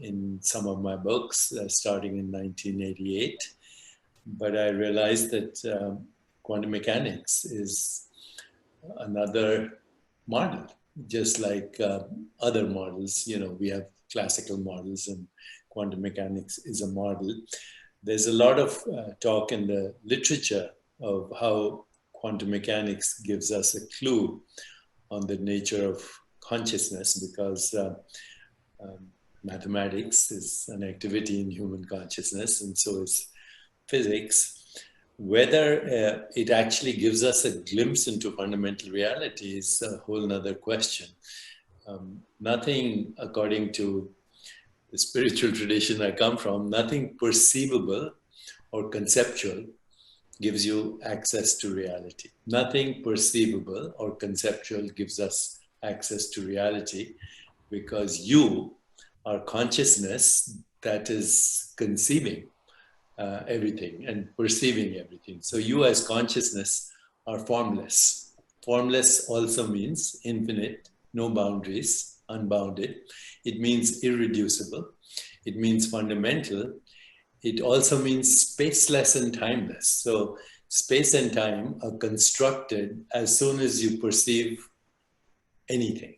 in some of my books starting in 1988. But I realized that quantum mechanics is another model, just like other models. You know, we have classical models, and quantum mechanics is a model. There's a lot of talk in the literature of how quantum mechanics gives us a clue on the nature of consciousness, because mathematics is an activity in human consciousness, and so is physics. Whether it actually gives us a glimpse into fundamental reality is a whole other question. Nothing, according to the spiritual tradition I come from, nothing perceivable or conceptual gives you access to reality. Nothing perceivable or conceptual gives us access to reality, because you are consciousness that is conceiving everything and perceiving everything. So you as consciousness are formless. Formless also means infinite, no boundaries, unbounded. It means irreducible. It means fundamental. It also means spaceless and timeless. So space and time are constructed as soon as you perceive anything.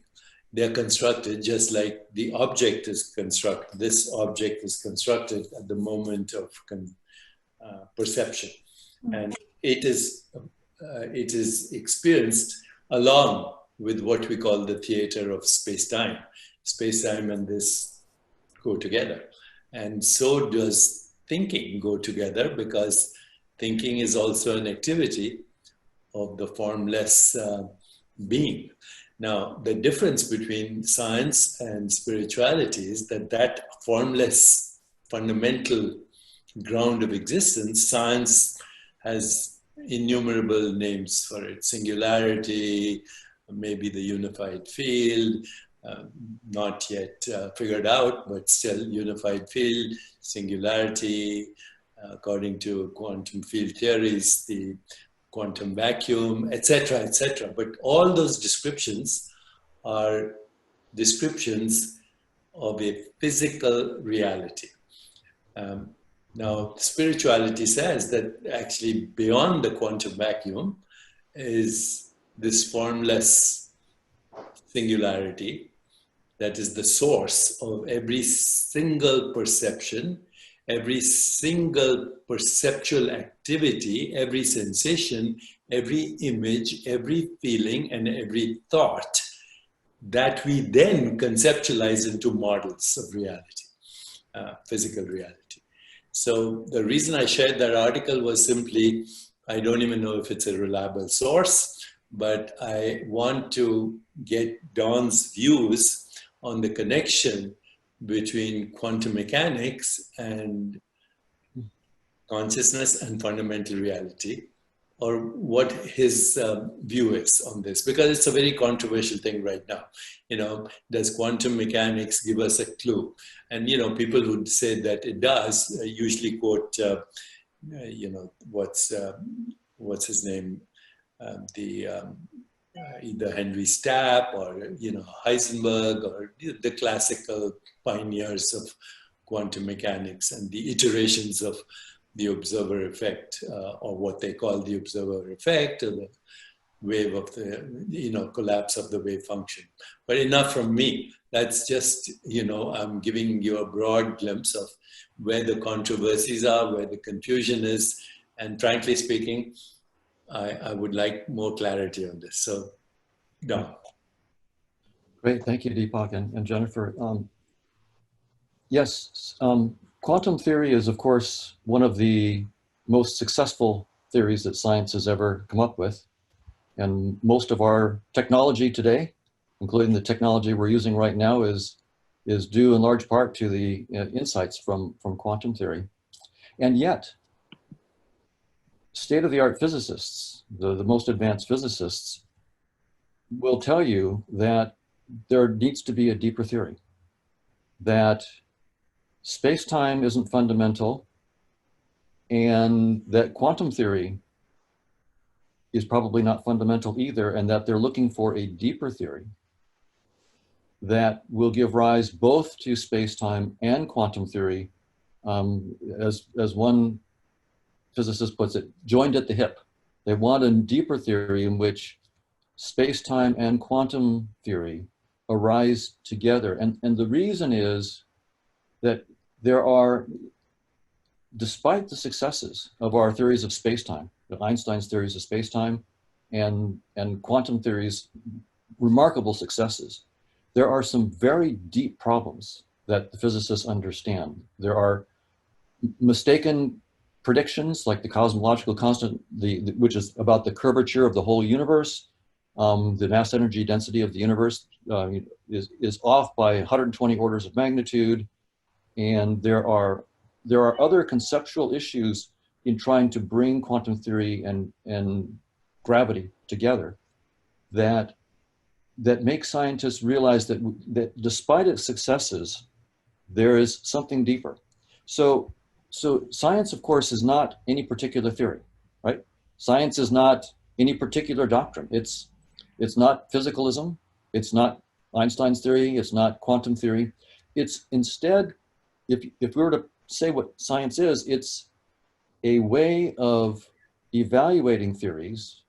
They're constructed just like the object is constructed. This object is constructed at the moment of perception, and it is experienced along with what we call the theater of space-time. Space-time and this go together, and so does thinking go together, because thinking is also an activity of the formless being. Now, the difference between science and spirituality is that that formless fundamental ground of existence, science has innumerable names for it. Singularity, maybe the unified field, not yet figured out, but still unified field, singularity, according to quantum field theories, the quantum vacuum, etc., etc. But all those descriptions are descriptions of a physical reality. Now, spirituality says that actually beyond the quantum vacuum is this formless singularity that is the source of every single perception, every single perceptual activity, every sensation, every image, every feeling, and every thought that we then conceptualize into models of reality, physical reality. So the reason I shared that article was simply, I don't even know if it's a reliable source, but I want to get Don's views on the connection between quantum mechanics and consciousness and fundamental reality, or what his view is on this, because it's a very controversial thing right now. You know, does quantum mechanics give us a clue? And, you know, people who say that it does usually quote, you know, what's his name? Either Henry Stapp or, you know, Heisenberg, or the classical pioneers of quantum mechanics and the iterations of the observer effect, or what they call the observer effect, or the wave of the, you know, collapse of the wave function. But enough from me. That's just, you know, I'm giving you a broad glimpse of where the controversies are, where the confusion is. And frankly speaking, I would like more clarity on this. So, Don. Great, thank you, Deepak and Jennifer. Yes, quantum theory is, of course, one of the most successful theories that science has ever come up with. And most of our technology today, including the technology we're using right now, is due in large part to the insights from quantum theory. And yet, state-of-the-art physicists, the most advanced physicists, will tell you that there needs to be a deeper theory, that space-time isn't fundamental, and that quantum theory is probably not fundamental either, and that they're looking for a deeper theory. that will give rise both to space-time and quantum theory, as one physicist puts it, joined at the hip. They want a deeper theory in which space-time and quantum theory arise together. And the reason is that there are, despite the successes of our theories of space-time, Einstein's theories of space-time and quantum theories, remarkable successes, there are some very deep problems that the physicists understand. There are mistaken predictions like the cosmological constant, which is about the curvature of the whole universe. The mass energy density of the universe is off by 120 orders of magnitude. And there are other conceptual issues in trying to bring quantum theory and gravity together that make scientists realize that despite its successes, there is something deeper. So science, of course, is not any particular theory, right? Science is not any particular doctrine. It's not physicalism. It's not Einstein's theory. It's not quantum theory. It's instead, if we were to say what science is, it's a way of evaluating theories,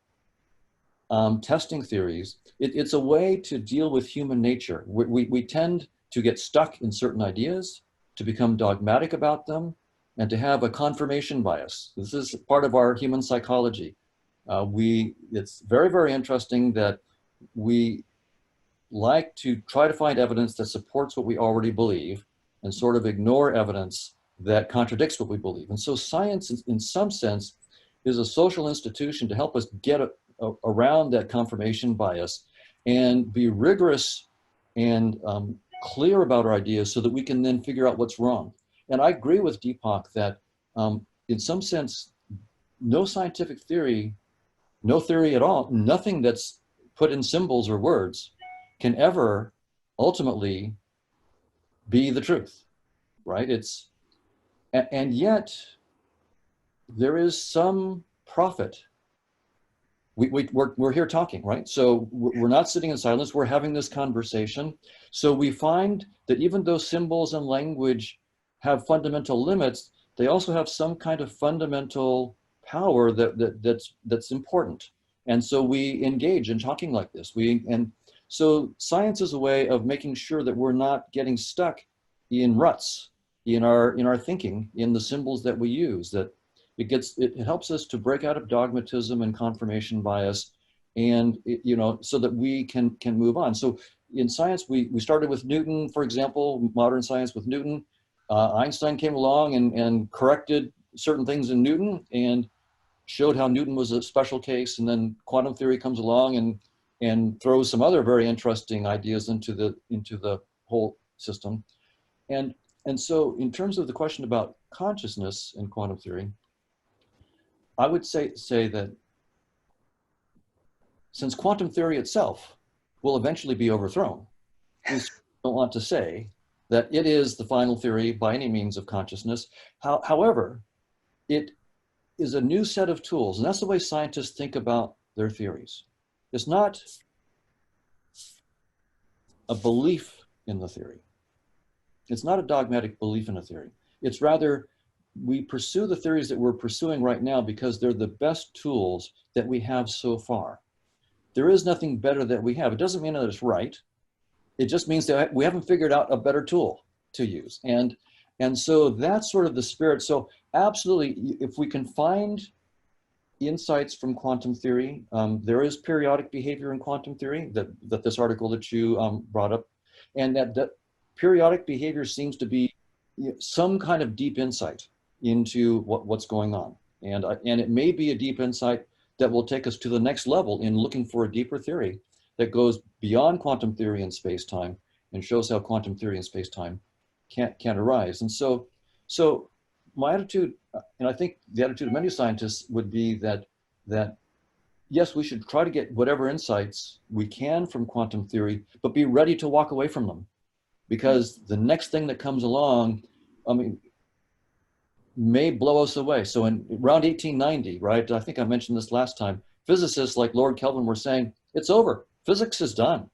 testing theories. It's a way to deal with human nature. We tend to get stuck in certain ideas, to become dogmatic about them, and to have a confirmation bias. This is part of our human psychology. It's very, very interesting that we like to try to find evidence that supports what we already believe and sort of ignore evidence that contradicts what we believe. And so science, in some sense, is a social institution to help us get around that confirmation bias and be rigorous and clear about our ideas so that we can then figure out what's wrong. And I agree with Deepak that in some sense, no scientific theory, no theory at all, nothing that's put in symbols or words can ever ultimately be the truth, right? And yet there is some profit. We're here talking, right? So we're not sitting in silence, we're having this conversation. So we find that even though symbols and language have fundamental limits, they also have some kind of fundamental power that's important. And so we engage in talking like this. And so science is a way of making sure that we're not getting stuck in ruts in our thinking, in the symbols that we use, that it helps us to break out of dogmatism and confirmation bias, and so that we can move on. So in science, we started with Newton, for example, modern science with Newton. Einstein came along and corrected certain things in Newton and showed how Newton was a special case. And then quantum theory comes along and throws some other very interesting ideas into the whole system. And so in terms of the question about consciousness in quantum theory, I would say that since quantum theory itself will eventually be overthrown, we don't want to say that it is the final theory by any means of consciousness. However, it is a new set of tools, and that's the way scientists think about their theories. It's not a belief in the theory. It's not a dogmatic belief in a theory. It's rather, we pursue the theories that we're pursuing right now because they're the best tools that we have so far. There is nothing better that we have. It doesn't mean that it's right. It just means that we haven't figured out a better tool to use. And so that's sort of the spirit. So absolutely, if we can find insights from quantum theory, there is periodic behavior in quantum theory that this article that you brought up, and that periodic behavior seems to be some kind of deep insight into what's going on. And it may be a deep insight that will take us to the next level in looking for a deeper theory that goes beyond quantum theory and space-time and shows how quantum theory and space-time can arise. And so my attitude, and I think the attitude of many scientists, would be that yes, we should try to get whatever insights we can from quantum theory, but be ready to walk away from them. Because the next thing that comes along, may blow us away. So in around 1890, right, I think I mentioned this last time, physicists like Lord Kelvin were saying, it's over, physics is done.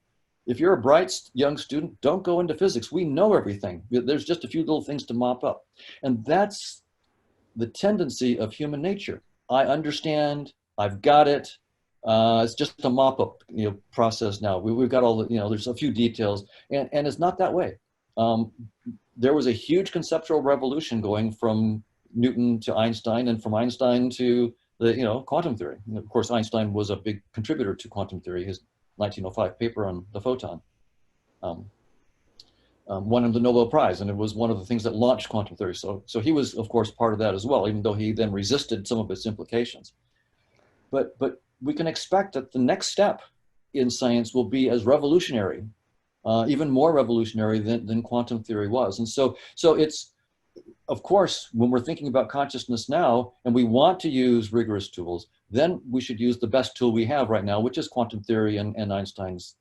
if you're a bright young student, don't go into physics. We know everything. There's just a few little things to mop up. And that's the tendency of human nature. I understand, I've got it. It's just a mop up, process now. We've got all the, there's a few details, and it's not that way. There was a huge conceptual revolution going from Newton to Einstein, and from Einstein to the, quantum theory. And of course, Einstein was a big contributor to quantum theory. His 1905 paper on the photon won him the Nobel Prize, and it was one of the things that launched quantum theory. So he was, of course, part of that as well, even though he then resisted some of its implications. But we can expect that the next step in science will be as revolutionary, even more revolutionary than quantum theory was. And so it's, of course, when we're thinking about consciousness now, and we want to use rigorous tools, then we should use the best tool we have right now, which is quantum theory and Einstein's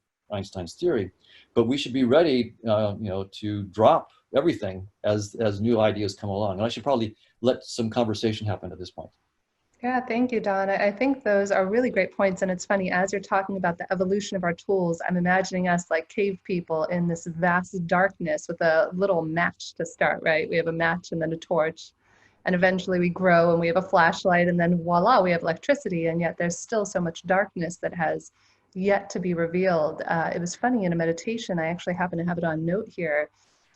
theory. But we should be ready, to drop everything as new ideas come along. And I should probably let some conversation happen at this point. Yeah, thank you, Don. I think those are really great points. And it's funny, as you're talking about the evolution of our tools, I'm imagining us like cave people in this vast darkness with a little match to start, right? We have a match and then a torch. And eventually we grow and we have a flashlight, and then voila, we have electricity. And yet there's still so much darkness that has yet to be revealed. It was funny, in a meditation, I actually happen to have it on note here.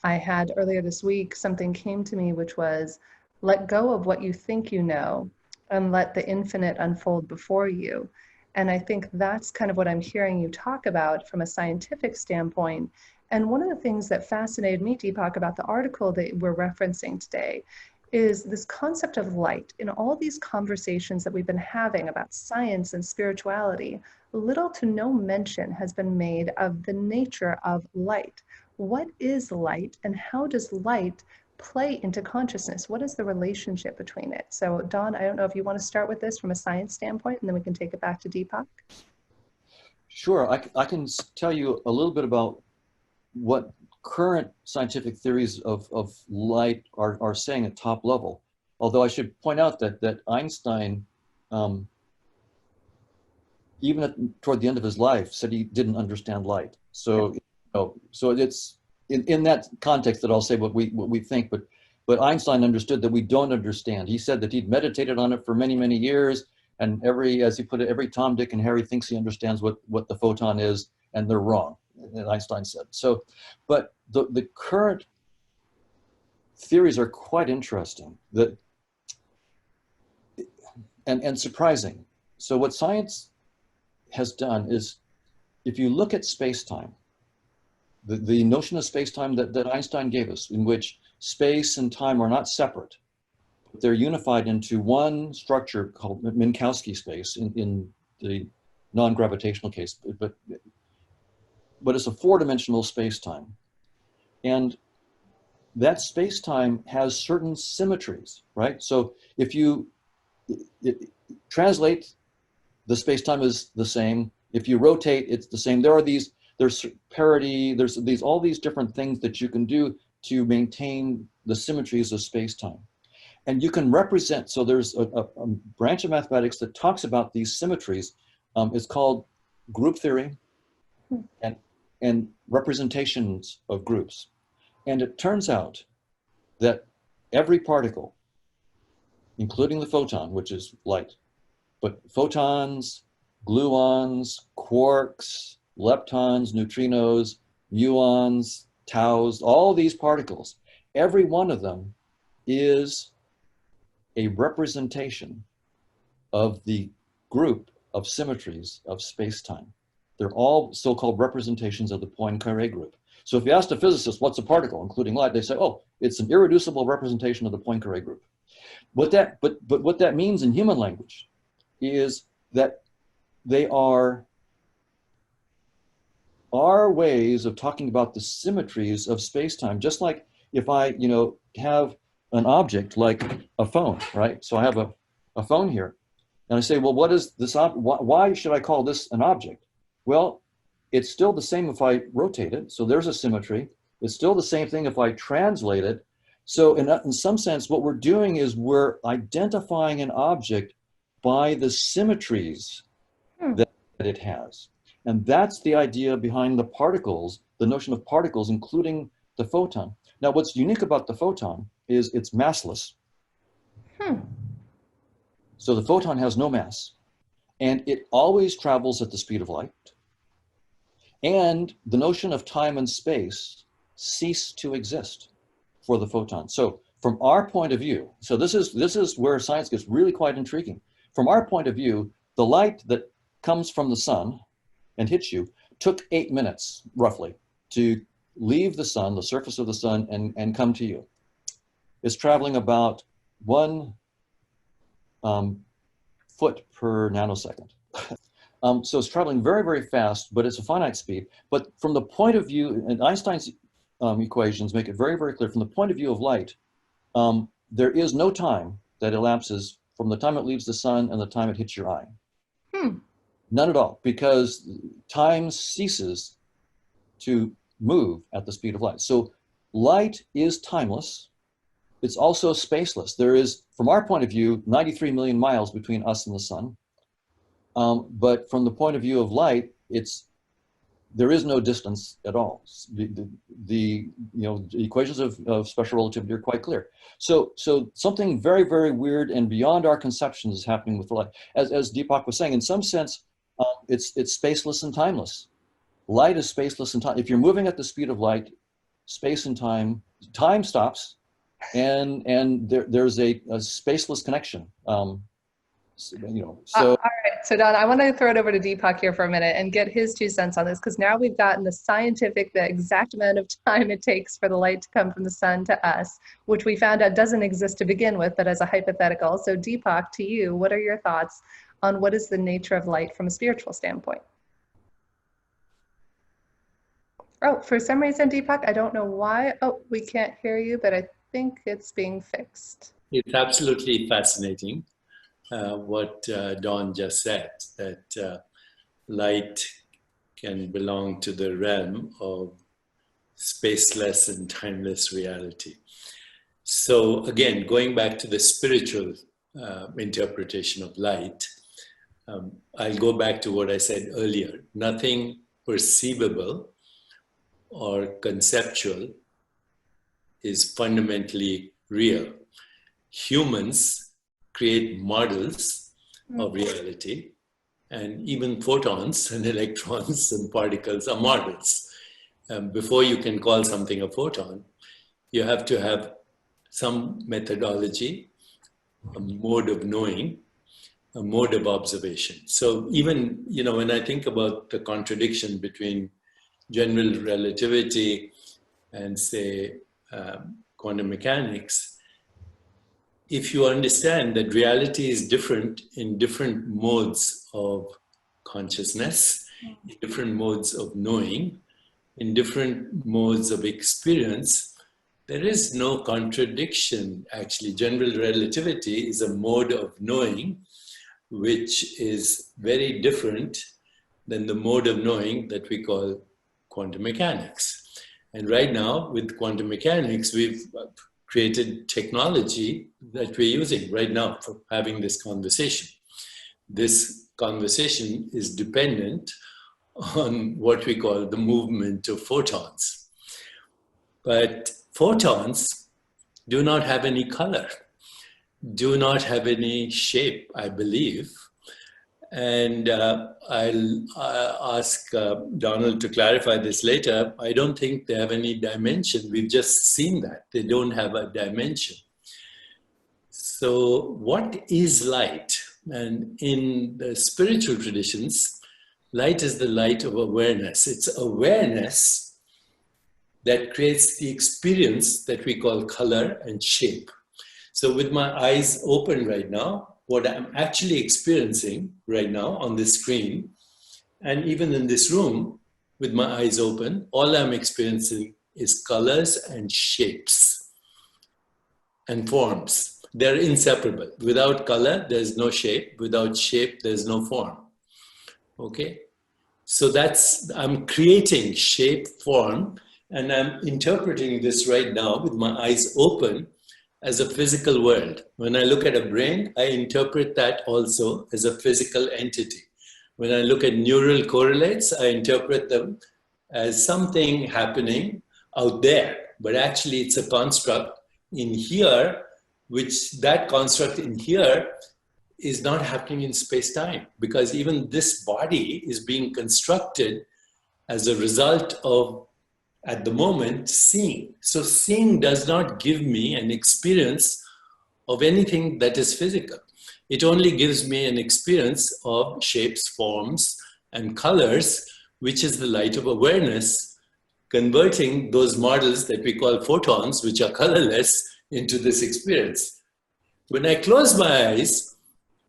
I had earlier this week, something came to me, which was, let go of what you think you know and let the infinite unfold before you. And I think that's kind of what I'm hearing you talk about from a scientific standpoint. And one of the things that fascinated me, Deepak, about the article that we're referencing today is this concept of light. In all these conversations that we've been having about science and spirituality, little to no mention has been made of the nature of light. What is light, and how does light play into consciousness? What is the relationship between it? So Don, I don't know if you want to start with this from a science standpoint, and then we can take it back to Deepak. Sure, I can tell you a little bit about what current scientific theories of light are saying at top level. Although I should point out that Einstein, even toward the end of his life, said he didn't understand light. So, so it's in that context that I'll say what we think. But Einstein understood that we don't understand. He said that he'd meditated on it for many, many years, and as he put it, every Tom, Dick, and Harry thinks he understands what the photon is, and they're wrong. And Einstein said so. But the current theories are quite interesting and surprising. So what science has done is, if you look at space-time, the notion of space-time that Einstein gave us, in which space and time are not separate, they're unified into one structure called Minkowski space in the non-gravitational case, but it's a four-dimensional space-time. And that space-time has certain symmetries, right? So if you translate, the space-time is the same. If you rotate, it's the same. There's parity, there's all these different things that you can do to maintain the symmetries of space-time. And you can represent, so there's a branch of mathematics that talks about these symmetries. It's called group theory and representations of groups. And it turns out that every particle, including the photon, which is light, but photons, gluons, quarks, leptons, neutrinos, muons, taus, all these particles, every one of them is a representation of the group of symmetries of space-time. They're all so-called representations of the Poincare group. So if you ask a physicist, what's a particle, including light, they say, oh, it's an irreducible representation of the Poincare group. But what that means in human language is that they are our ways of talking about the symmetries of space-time. Just like if I, have an object like a phone, right? So I have a phone here, and I say, well, what is this? Why should I call this an object? Well, it's still the same if I rotate it. So there's a symmetry. It's still the same thing if I translate it. So in some sense, what we're doing is we're identifying an object by the symmetries that it has. And that's the idea behind the particles, the notion of particles, including the photon. Now, what's unique about the photon is it's massless. So the photon has no mass, and it always travels at the speed of light. And the notion of time and space cease to exist for the photon. So from our point of view, so this is where science gets really quite intriguing. From our point of view, the light that comes from the sun and hits you took 8 minutes, roughly, to leave the sun, the surface of the sun, and come to you. It's traveling about 1 foot per nanosecond. So it's traveling very, very fast, but it's a finite speed. But from the point of view, and Einstein's equations make it very, very clear, from the point of view of light, there is no time that elapses from the time it leaves the sun and the time it hits your eye. None at all, because time ceases to move at the speed of light. So light is timeless. It's also spaceless. There is, from our point of view, 93 million miles between us and the sun. But from the point of view of light, there is no distance at all. The equations of special relativity are quite clear. So something very, very weird and beyond our conceptions is happening with the light. As Deepak was saying, in some sense, it's spaceless and timeless. Light is spaceless and time. If you're moving at the speed of light, space and time stops, and there's a spaceless connection. So all right, so Don, I want to throw it over to Deepak here for a minute and get his 2 cents on this, because now we've gotten the exact amount of time it takes for the light to come from the sun to us, which we found out doesn't exist to begin with, but as a hypothetical. So Deepak, to you, what are your thoughts on what is the nature of light from a spiritual standpoint? Oh, for some reason, Deepak, I don't know why. Oh, we can't hear you, but I think it's being fixed. It's absolutely fascinating what Dawn just said, that light can belong to the realm of spaceless and timeless reality. So again, going back to the spiritual interpretation of light, I'll go back to what I said earlier. Nothing perceivable or conceptual is fundamentally real. Humans create models of reality, and even photons and electrons and particles are models. Before you can call something a photon, you have to have some methodology, a mode of knowing, a mode of observation. So even, when I think about the contradiction between general relativity and, say, quantum mechanics, if you understand that reality is different in different modes of consciousness, in different modes of knowing, in different modes of experience, there is no contradiction. Actually, general relativity is a mode of knowing which is very different than the mode of knowing that we call quantum mechanics. And right now, with quantum mechanics, we've created technology that we're using right now for having this conversation. This conversation is dependent on what we call the movement of photons. But photons do not have any color, do not have any shape, I believe. And I'll ask Donald to clarify this later. I don't think they have any dimension. We've just seen that. They don't have a dimension. So what is light? And in the spiritual traditions, light is the light of awareness. It's awareness that creates the experience that we call color and shape. So with my eyes open right now, what I'm actually experiencing right now on this screen, and even in this room with my eyes open, all I'm experiencing is colors and shapes and forms. They're inseparable. Without color, there's no shape. Without shape, there's no form. Okay? So I'm creating shape, form, and I'm interpreting this right now with my eyes open as a physical world. When I look at a brain, I interpret that also as a physical entity. When I look at neural correlates, I interpret them as something happening out there, but actually it's a construct in here, which that construct in here is not happening in space-time, because even this body is being constructed as a result of, at the moment, seeing. So seeing does not give me an experience of anything that is physical. It only gives me an experience of shapes, forms, and colors, which is the light of awareness, converting those models that we call photons, which are colorless, into this experience. When I close my eyes,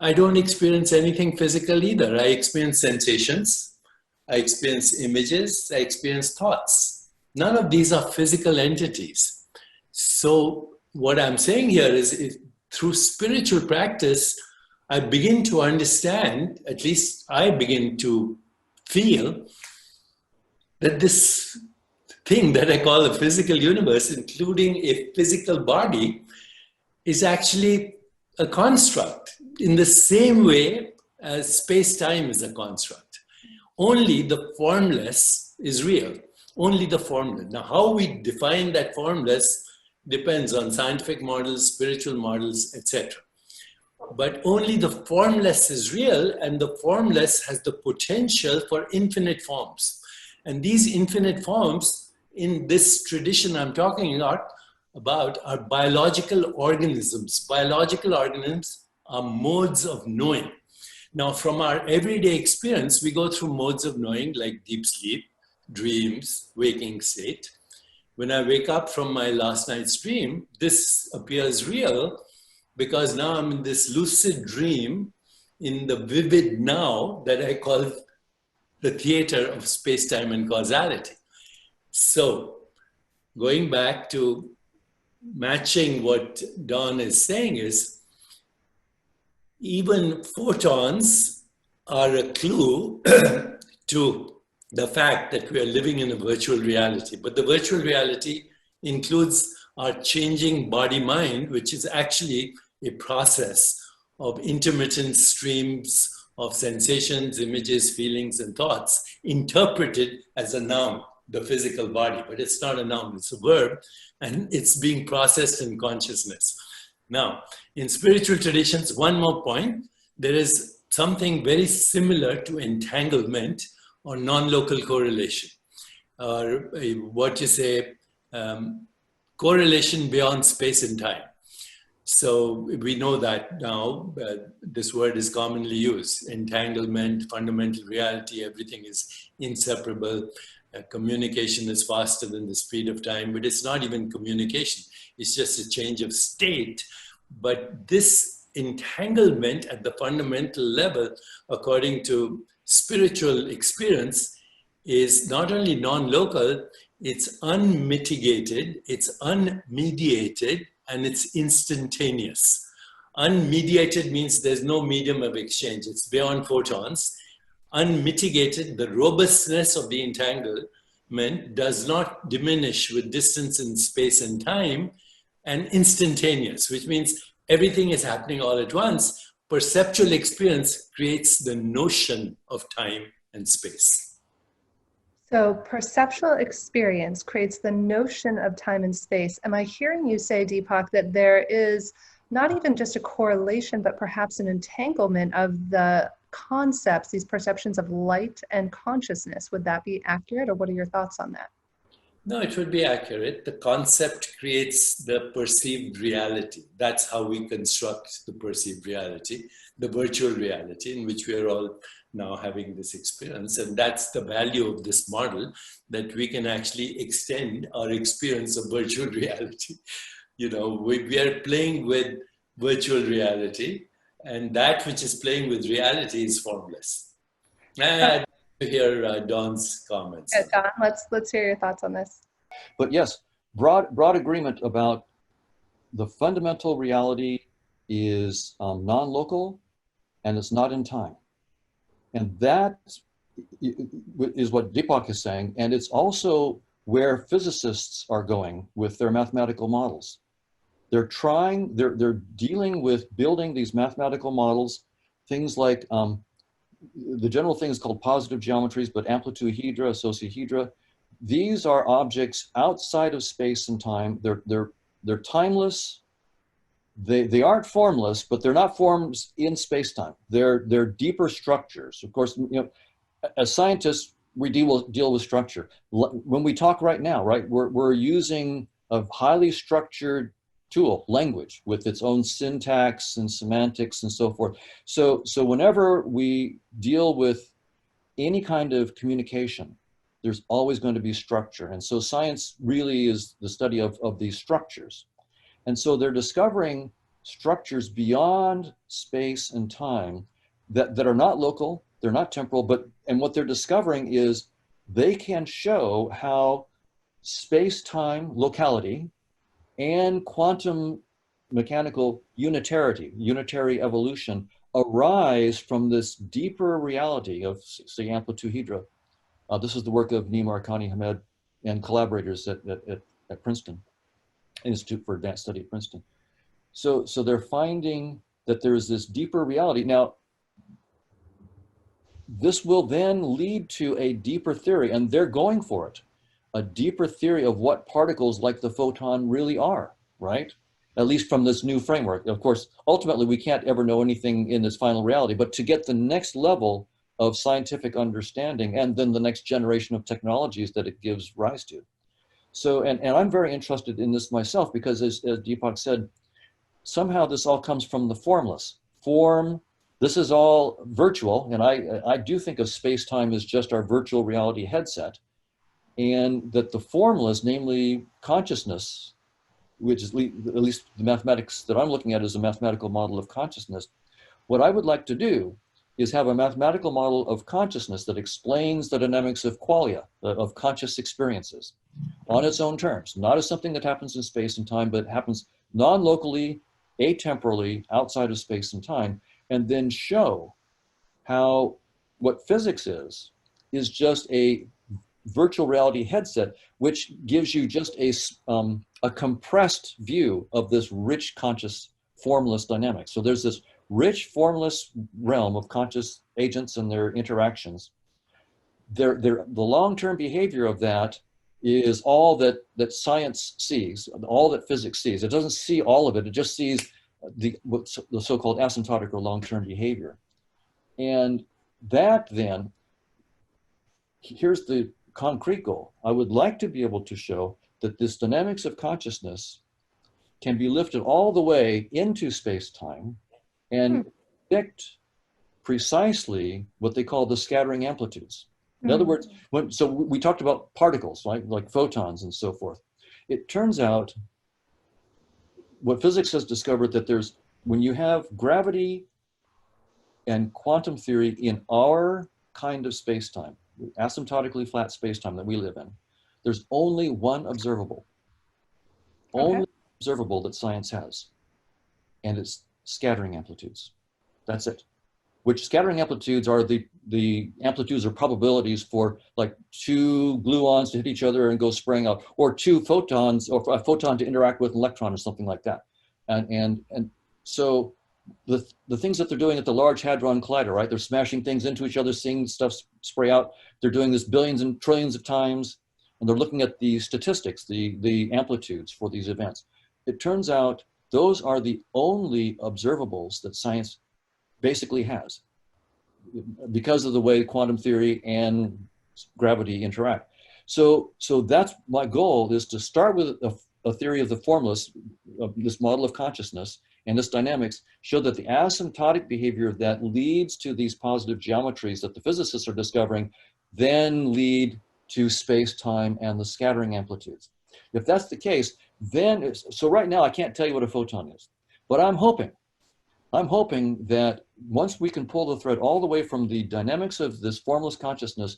I don't experience anything physical either. I experience sensations, I experience images, I experience thoughts. None of these are physical entities. So what I'm saying here is, if through spiritual practice, I begin to understand, at least I begin to feel, that this thing that I call the physical universe, including a physical body, is actually a construct in the same way as space-time is a construct. Only the formless is real. Only the formless. Now, how we define that formless depends on scientific models, spiritual models, etc. But only the formless is real, and the formless has the potential for infinite forms. And these infinite forms, in this tradition I'm talking about, are biological organisms. Biological organisms are modes of knowing. Now, from our everyday experience, we go through modes of knowing like deep sleep, dreams, waking state. When I wake up from my last night's dream, this appears real because now I'm in this lucid dream in the vivid now that I call the theater of space-time and causality. So, going back to matching what Don is saying is, even photons are a clue to the fact that we are living in a virtual reality. But the virtual reality includes our changing body-mind, which is actually a process of intermittent streams of sensations, images, feelings, and thoughts interpreted as a noun, the physical body. But it's not a noun, it's a verb, and it's being processed in consciousness. Now, in spiritual traditions, one more point, there is something very similar to entanglement or non-local correlation, or what you say, correlation beyond space and time. So we know that now, this word is commonly used. Entanglement, fundamental reality, everything is inseparable. Communication is faster than the speed of time, but it's not even communication. It's just a change of state. But this entanglement at the fundamental level, according to spiritual experience, is not only non-local, it's unmitigated, it's unmediated, and it's instantaneous. Unmediated means there's no medium of exchange. It's beyond photons. Unmitigated, the robustness of the entanglement does not diminish with distance in space and time. And instantaneous, which means everything is happening all at once. Perceptual experience creates the notion of time and space. So perceptual experience creates the notion of time and space. Am I hearing you say, Deepak, that there is not even just a correlation, but perhaps an entanglement of the concepts, these perceptions of light and consciousness? Would that be accurate, or what are your thoughts on that? No, it would be accurate. The concept creates the perceived reality. That's how we construct the perceived reality, the virtual reality in which we are all now having this experience. And that's the value of this model, that we can actually extend our experience of virtual reality. You know, we are playing with virtual reality, and that which is playing with reality is formless. I'd like to hear Don's comments. Yeah, Don, let's hear your thoughts on this. But yes, broad agreement about the fundamental reality is non-local, and it's not in time. And that is what Deepak is saying. And it's also where physicists are going with their mathematical models. They're dealing with building these mathematical models, things like the general thing is called positive geometries, but amplituhedra, icosahedra, these are objects outside of space and time. They're timeless. They aren't formless, but they're not forms in space-time. They're deeper structures. Of course, as scientists, we deal with structure. When we talk right now, right, we're using a highly structured tool, language, with its own syntax and semantics and so forth. So whenever we deal with any kind of communication, there's always going to be structure. And so science really is the study of these structures. And so they're discovering structures beyond space and time that are not local, they're not temporal, and what they're discovering is they can show how space-time locality and quantum mechanical unitary evolution arise from this deeper reality of, say, amplituhedra. This is the work of Nima Arkani-Hamed and collaborators at Princeton, Institute for Advanced Study at Princeton. So they're finding that there is this deeper reality. Now, this will then lead to a deeper theory, and they're going for it, a deeper theory of what particles like the photon really are, right? At least from this new framework. Of course, ultimately, we can't ever know anything in this final reality, but to get the next level of scientific understanding and then the next generation of technologies that it gives rise to. So, and I'm very interested in this myself because as Deepak said, somehow this all comes from the formless. This is all virtual, and I do think of space-time as just our virtual reality headset, and that the formless, namely consciousness, which is at least the mathematics that I'm looking at is a mathematical model of consciousness. What I would like to do is have a mathematical model of consciousness that explains the dynamics of qualia, of conscious experiences, on its own terms, not as something that happens in space and time, but happens non-locally, atemporally, outside of space and time, and then show how what physics is just a virtual reality headset, which gives you just a compressed view of this rich conscious formless dynamics. So there's this rich formless realm of conscious agents and their interactions. The long-term behavior of that is all that science sees, all that physics sees. It doesn't see all of it, it just sees the so-called asymptotic or long-term behavior. And that then, here's the concrete goal. I would like to be able to show that this dynamics of consciousness can be lifted all the way into space-time and predict precisely what they call the scattering amplitudes. In other words, so we talked about particles, right? Like photons and so forth. It turns out what physics has discovered that when you have gravity and quantum theory in our kind of space-time, asymptotically flat space-time that we live in, there's only one observable, only observable that science has, and it's scattering amplitudes. That's it. Which scattering amplitudes are the amplitudes or probabilities for like two gluons to hit each other and go spraying out, or two photons, or a photon to interact with an electron or something like that. And so the things that they're doing at the Large Hadron Collider, right? They're smashing things into each other, seeing stuff spray out. They're doing this billions and trillions of times, and they're looking at the statistics, the amplitudes for these events. It turns out those are the only observables that science basically has because of the way quantum theory and gravity interact. So that's my goal, is to start with a theory of the formless, of this model of consciousness and this dynamics, show that the asymptotic behavior that leads to these positive geometries that the physicists are discovering then lead to space-time and the scattering amplitudes. If that's the case, then, so right now I can't tell you what a photon is, but I'm hoping that once we can pull the thread all the way from the dynamics of this formless consciousness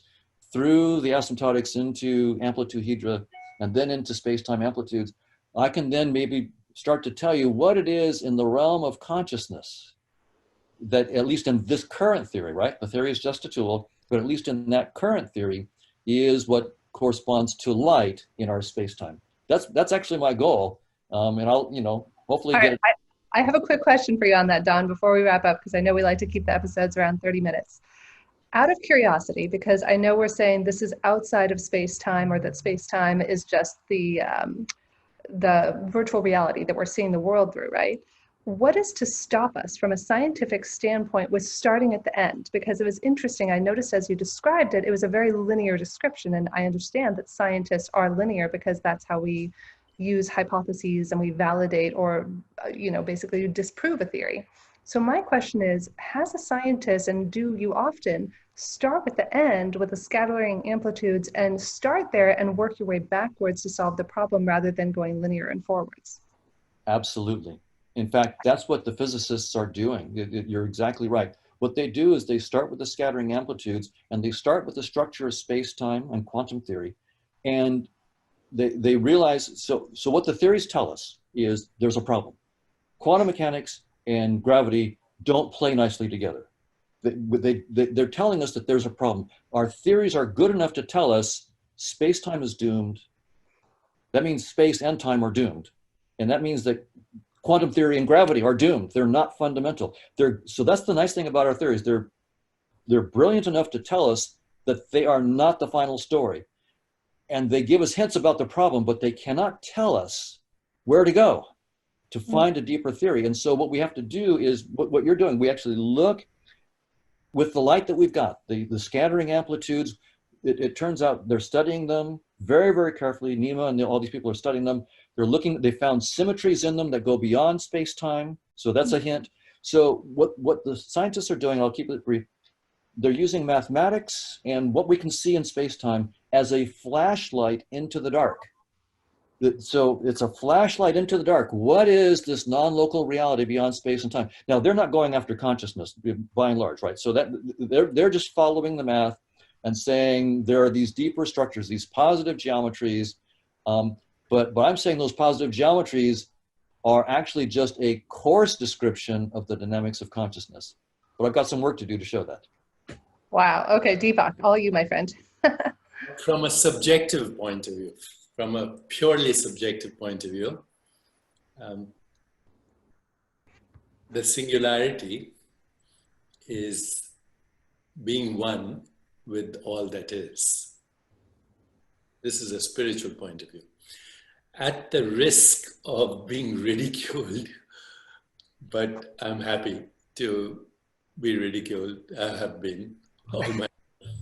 through the asymptotics into amplituhedra and then into space-time amplitudes, I can then maybe start to tell you what it is in the realm of consciousness that, at least in this current theory, right? The theory is just a tool, but at least in that current theory is what corresponds to light in our space-time. That's actually my goal. And I'll, hopefully get it. I have a quick question for you on that, Don, before we wrap up, because I know we like to keep the episodes around 30 minutes. Out of curiosity, because I know we're saying this is outside of space-time, or that space-time is just the virtual reality that we're seeing the world through, right? What is to stop us from a scientific standpoint with starting at the end? Because it was interesting, I noticed as you described it, it was a very linear description, and I understand that scientists are linear because that's how we use hypotheses and we validate or, basically disprove a theory. So my question is, has a scientist, and do you often start at the end with the scattering amplitudes and start there and work your way backwards to solve the problem rather than going linear and forwards? Absolutely. In fact, that's what the physicists are doing. You're exactly right. What they do is they start with the scattering amplitudes, and they start with the structure of space-time and quantum theory. And they realize, so what the theories tell us is there's a problem. Quantum mechanics and gravity don't play nicely together. They're telling us that there's a problem. Our theories are good enough to tell us space-time is doomed. That means space and time are doomed. And that means that quantum theory and gravity are doomed. They're not fundamental. So that's the nice thing about our theories. They're brilliant enough to tell us that they are not the final story. And they give us hints about the problem, but they cannot tell us where to go to find a deeper theory. And so what we have to do is what you're doing. We actually look with the light that we've got, the scattering amplitudes. It turns out they're studying them very, very carefully. Nima and all these people are studying them. They found symmetries in them that go beyond space-time. So that's a hint. So what the scientists are doing, I'll keep it brief, they're using mathematics and what we can see in space-time as a flashlight into the dark. So it's a flashlight into the dark. What is this non-local reality beyond space and time? Now, they're not going after consciousness by and large, right? So that they're just following the math and saying there are these deeper structures, these positive geometries. But I'm saying those positive geometries are actually just a coarse description of the dynamics of consciousness. But I've got some work to do to show that. Wow. Okay, Deepak, all you, my friend. From a subjective point of view, from a purely subjective point of view, the singularity is being one with all that is. This is a spiritual point of view. At the risk of being ridiculed, but I'm happy to be ridiculed, I have been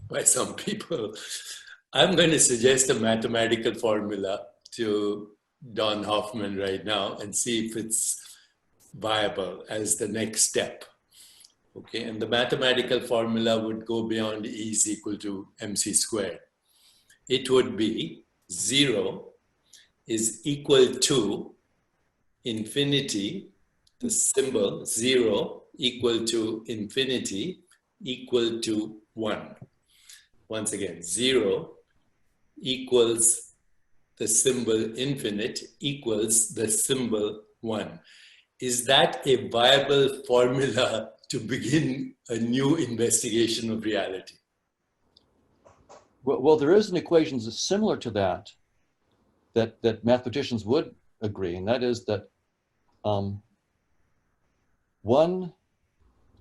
by some people. I'm going to suggest a mathematical formula to Don Hoffman right now and see if it's viable as the next step. Okay, and the mathematical formula would go beyond E is equal to mc squared. It would be 0 is equal to infinity, the symbol 0 equal to infinity equal to 1. Once again, 0 equals the symbol infinite equals the symbol 1. Is that a viable formula to begin a new investigation of reality? Well, there is an equation that's similar to that mathematicians would agree, and that is that 1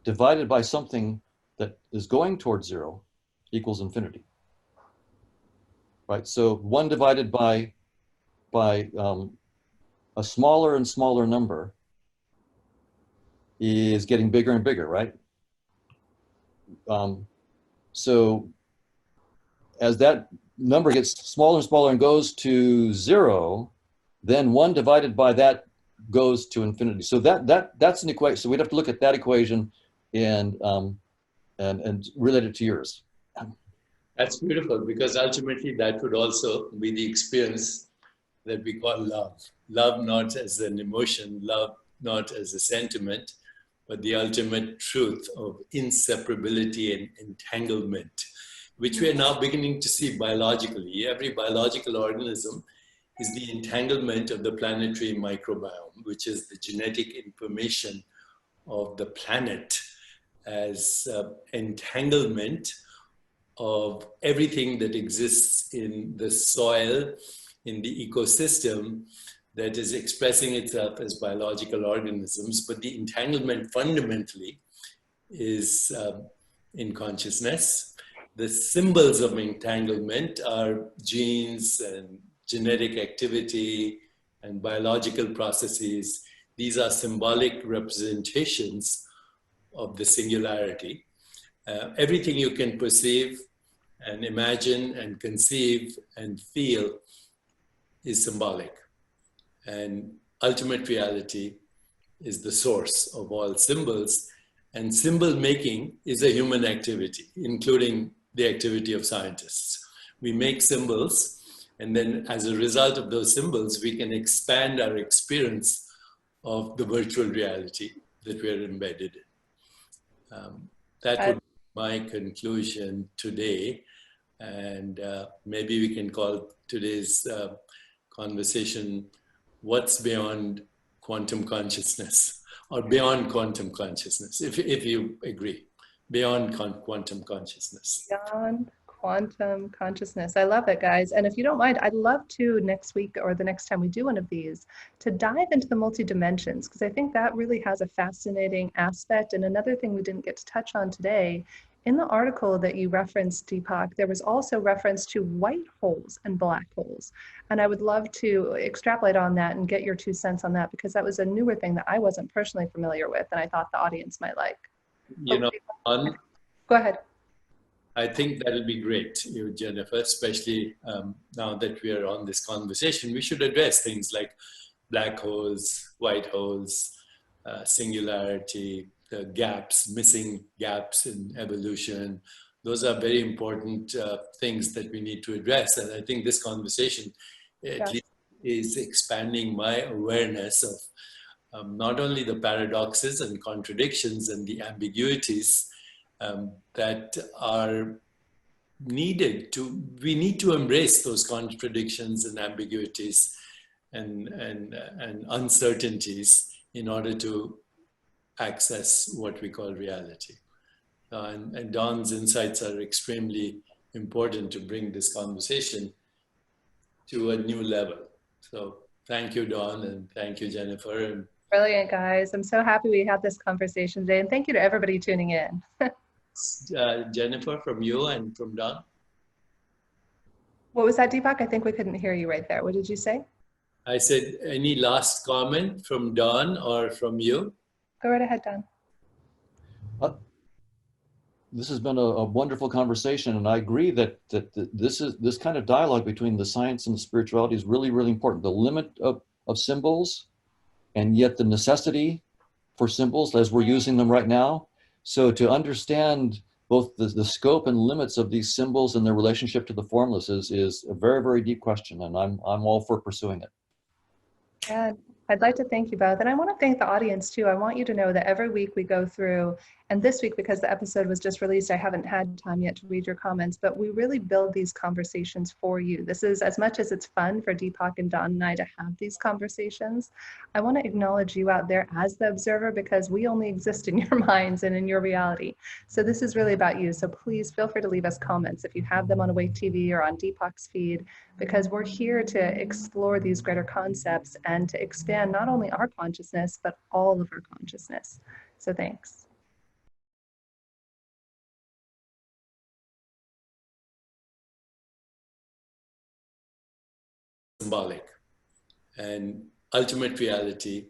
divided by something that is going towards 0 equals infinity, right? So 1 divided by a smaller and smaller number is getting bigger and bigger, right? So as that number gets smaller and smaller and goes to 0, then 1 divided by that goes to infinity. So that's an equation. So we'd have to look at that equation and relate it to yours. That's beautiful, because ultimately that would also be the experience that we call love. Love not as an emotion, love not as a sentiment, but the ultimate truth of inseparability and entanglement, which we are now beginning to see biologically. Every biological organism is the entanglement of the planetary microbiome, which is the genetic information of the planet as entanglement of everything that exists in the soil, in the ecosystem, that is expressing itself as biological organisms. But the entanglement fundamentally is in consciousness. The symbols of entanglement are genes and genetic activity and biological processes. These are symbolic representations of the singularity. Everything you can perceive and imagine and conceive and feel is symbolic. And ultimate reality is the source of all symbols. And symbol making is a human activity, including the activity of scientists. We make symbols, and then as a result of those symbols, we can expand our experience of the virtual reality that we are embedded in. That would be my conclusion today. And maybe we can call today's conversation, what's beyond quantum consciousness, or beyond quantum consciousness, if you agree, beyond quantum consciousness. Beyond quantum consciousness. I love it, guys. And if you don't mind, I'd love to next week or the next time we do one of these to dive into the multi-dimensions, because I think that really has a fascinating aspect. And another thing we didn't get to touch on today, in the article that you referenced, Deepak, there was also reference to white holes and black holes. And I would love to extrapolate on that and get your 2 cents on that, because that was a newer thing that I wasn't personally familiar with and I thought the audience might like. You know, go ahead. I think that'll be great, you, Jennifer, especially now that we are on this conversation. We should address things like black holes, white holes, singularity, the gaps, missing gaps in evolution. Those are very important things that we need to address. And I think this conversation at least is expanding my awareness of not only the paradoxes and contradictions and the ambiguities that are needed to, we need to embrace those contradictions and ambiguities and uncertainties in order to access what we call reality. And Don's insights are extremely important to bring this conversation to a new level. So thank you, Don, and thank you, Jennifer. And brilliant, guys. I'm so happy we had this conversation today, and thank you to everybody tuning in. Jennifer, from you and from Don. What was that, Deepak? I think we couldn't hear you right there. What did you say? I said, any last comment from Don or from you? Go right ahead, Don. This has been a wonderful conversation, and I agree that this kind of dialogue between the science and the spirituality is really, really important. The limit of symbols, and yet the necessity for symbols as we're using them right now. So to understand both the scope and limits of these symbols and their relationship to the formless is a very, very deep question, and I'm all for pursuing it. Yeah, I'd like to thank you both. And I want to thank the audience too. I want you to know that every week we go through, and this week, because the episode was just released, I haven't had time yet to read your comments, but we really build these conversations for you. This is, as much as it's fun for Deepak and Don and I to have these conversations, I want to acknowledge you out there as the observer, because we only exist in your minds and in your reality. So this is really about you. So please feel free to leave us comments if you have them on Awake TV or on Deepak's feed, because we're here to explore these greater concepts and to expand not only our consciousness, but all of our consciousness. So thanks. Symbolic. And ultimate reality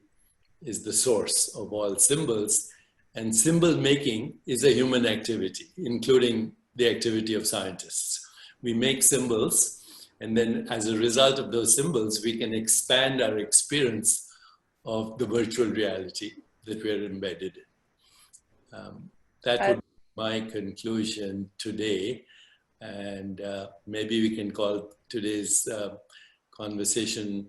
is the source of all symbols. And symbol making is a human activity, including the activity of scientists. We make symbols, and then as a result of those symbols, we can expand our experience of the virtual reality that we are embedded in. That would be my conclusion today. And maybe we can call today's conversation,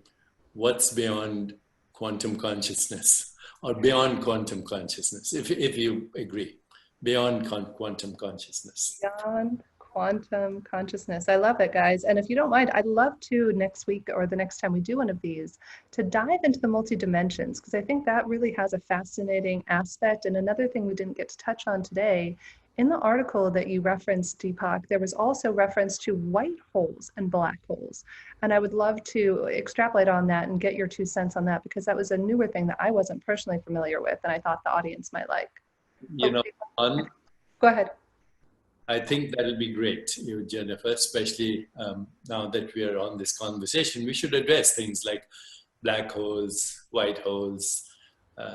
what's beyond quantum consciousness, or beyond quantum consciousness, if you agree, beyond quantum consciousness. Beyond quantum consciousness. I love it, guys. And if you don't mind, I'd love to next week or the next time we do one of these to dive into the multi-dimensions, because I think that really has a fascinating aspect. And another thing we didn't get to touch on today, in the article that you referenced, Deepak, there was also reference to white holes and black holes. And I would love to extrapolate on that and get your 2 cents on that, because that was a newer thing that I wasn't personally familiar with and I thought the audience might like. You know, go ahead. I think that'll be great, you, Jennifer, especially now that we are on this conversation. We should address things like black holes, white holes,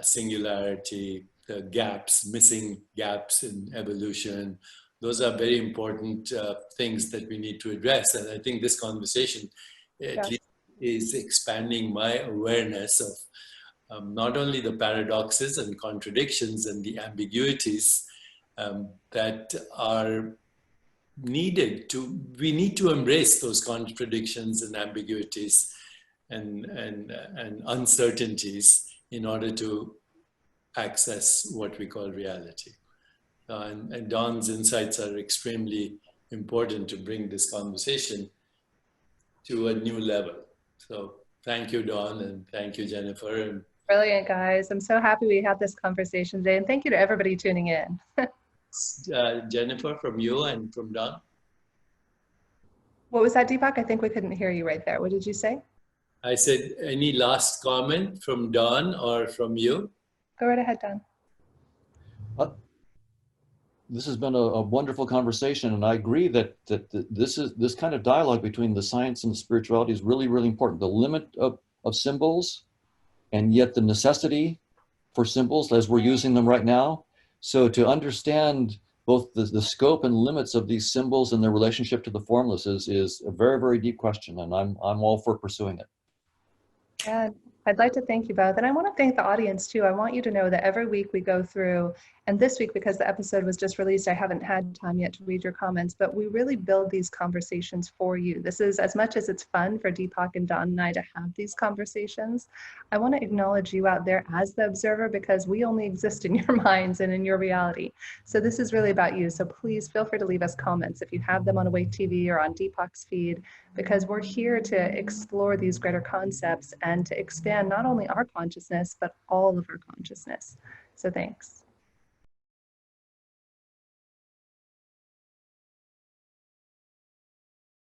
singularity, gaps, missing gaps in evolution. Those are very important things that we need to address. And I think this conversation at least is expanding my awareness of not only the paradoxes and contradictions and the ambiguities that are needed to, we need to embrace those contradictions and ambiguities and uncertainties in order to access what we call reality. And Don's insights are extremely important to bring this conversation to a new level. So thank you, Don, and thank you, Jennifer. And brilliant, guys. I'm so happy we had this conversation today, and thank you to everybody tuning in. Jennifer, from you and from Don. What was that, Deepak? I think we couldn't hear you right there. What did you say? I said, any last comment from Don or from you? Go right ahead, Don. This has been a wonderful conversation, and I agree that this kind of dialogue between the science and the spirituality is really, really important. The limit of symbols, and yet the necessity for symbols as we're using them right now. So to understand both the scope and limits of these symbols and their relationship to the formless is a very, very deep question, and I'm all for pursuing it. Yeah, I'd like to thank you both. And I want to thank the audience too. I want you to know that every week we go through, and this week, because the episode was just released, I haven't had time yet to read your comments, but we really build these conversations for you. This is, as much as it's fun for Deepak and Don and I to have these conversations, I want to acknowledge you out there as the observer, because we only exist in your minds and in your reality. So this is really about you. So please feel free to leave us comments if you have them on Awake TV or on Deepak's feed, because we're here to explore these greater concepts and to expand not only our consciousness, but all of our consciousness. So thanks.